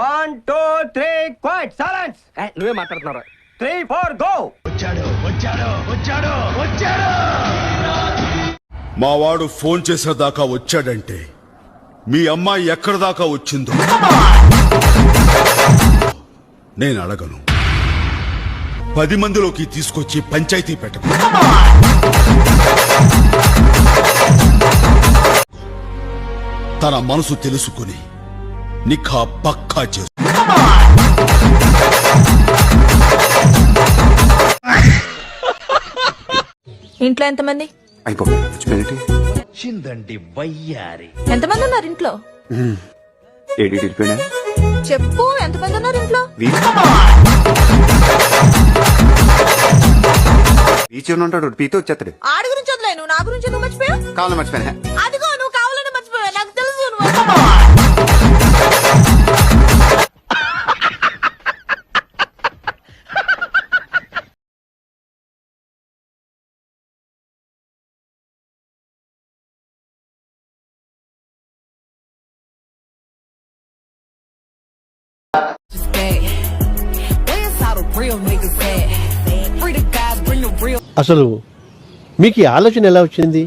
1 2 3 quiet silence. నువ్వే మాట్లాడుతున్నారా? 3 4 go. వచ్చాడు. మా వాడు ఫోన్ చేసేదాకా వచ్చాడంటే మీ అమ్మాయి ఎక్కడి దాకా వచ్చిందో నేను అడగను. 10 మందిలోకి తీసుకొచ్చి పంచాయతీ పెట్టకు. తన మనసు తెలుసుకుని నిఖా పక్కా చేసు. ఇంట్లో ఎంతమంది? చిందండి వయ్యారి. ఎంతమంది ఉన్నారు ఇంట్లో? చెప్పు, ఎంతమంది ఉన్నారు ఇంట్లో? ఉంటాడు పీతో వచ్చేస్తాడు. ఆడి గురించి వదిలే, నువ్వు నా గురించి నువ్వు మర్చిపోయావు. కావాలని మర్చిపోయా. అదిగో నువ్వు కావాలని మర్చిపోయావు, నాకు తెలుసు. అసలు మీకు ఈ ఆలోచన ఎలా వచ్చింది?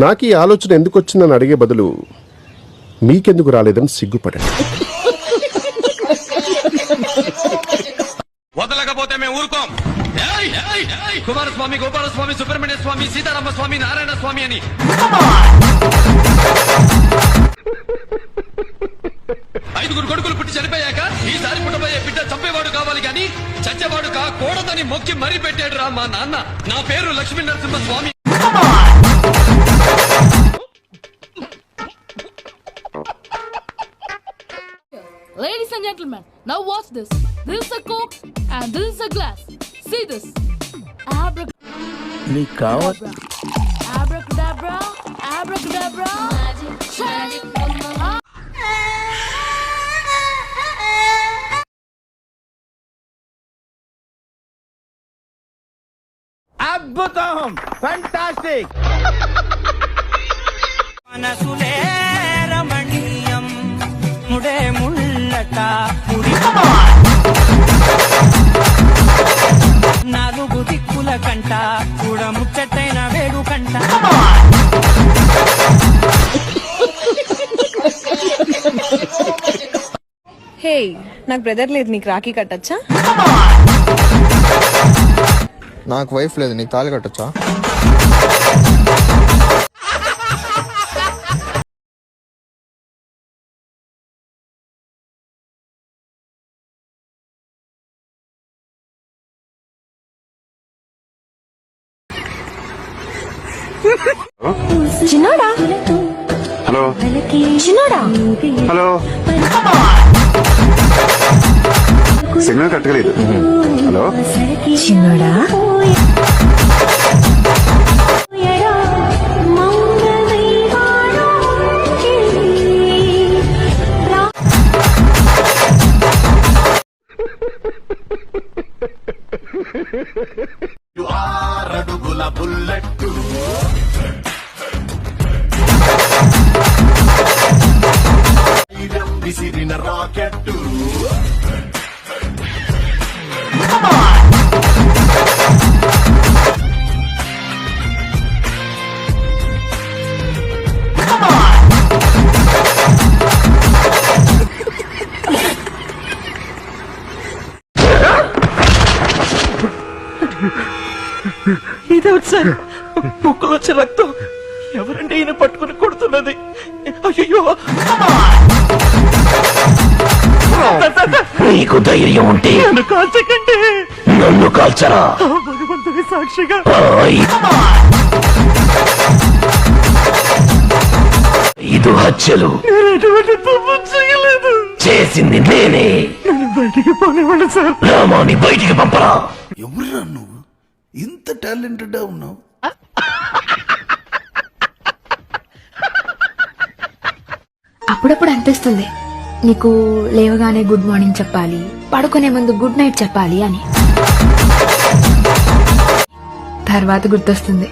నాకు ఈ ఆలోచన ఎందుకు వచ్చిందని అడిగే బదులు మీకెందుకు రాలేదని సిగ్గుపడాను. వదలకపోతే మేము ఊరుకోం. కుమారస్వామి, గోపాలస్వామి, సుబ్రహ్మణ్య స్వామి, సీతారామ స్వామి, నారాయణ స్వామి అని 5 కొడుకులు పుట్టి చనిపోయాక ఈసారి పుట్టబోయే బిడ్డ చంపేవాడు కావాలి గాని చచ్చేవాడు కాకూడదని మొక్కి మరీ పెట్టాడు రా మా నాన్న. నా పేరు లక్ష్మీ నరసింహ స్వామి. Ladies and gentlemen, now watch this. This is a Coke and this is a glass. See this. Abracadabra. Abracadabra. Abracadabra. Magic. అద్భుతం, ఫెంటాస్టిక్. మనసులే రమణీయం ముడే ముళ్ళట పురి 4 దిక్కుల కంట కూడా ముచ్చటైన వేడు కంట. హే, నాకు బ్రదర్ లేదు, నీకు రాఖీ కట్టచ్చా? నాకు వైఫ్ లేదు, నీకు తాళి కట్టచ్చా? చిన్నోడా? హలో చిన్నోడా? Hello signal కట్టగలేదు. హలో చిన్నోడా? అడుగుల బుల్లెట్టు విసిరిన రాకెట్టు ఇదేమిటి సార్, ముక్కులో వచ్చే రక్తం? ఎవరంటే ఈయన పట్టుకుని కొడుతున్నది? అయ్యో, నీకు ధైర్యం ఉంటే నన్ను కాల్చకండి. నన్ను కాల్చరా? భగవంతుని సాక్షిగా 5 హత్యలు నేను ఎటువంటి తప్పు చేయలేదు. చేసింది నేనే. నన్ను బయటికి పోనివ్వండి సార్. రామాని బయటికి పంపరా. ఎవరురా నువ్వు ఇంత టాలెంటెడ్ ఉన్నావు? అప్పుడప్పుడు అనిపిస్తుంది నీకు లేవగానే గుడ్ మార్నింగ్ చెప్పాలి, పడుకునే ముందు గుడ్ నైట్ చెప్పాలి అని. తర్వాత గుర్తొస్తుంది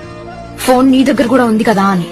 ఫోన్ నీ దగ్గర కూడా ఉంది కదా అని.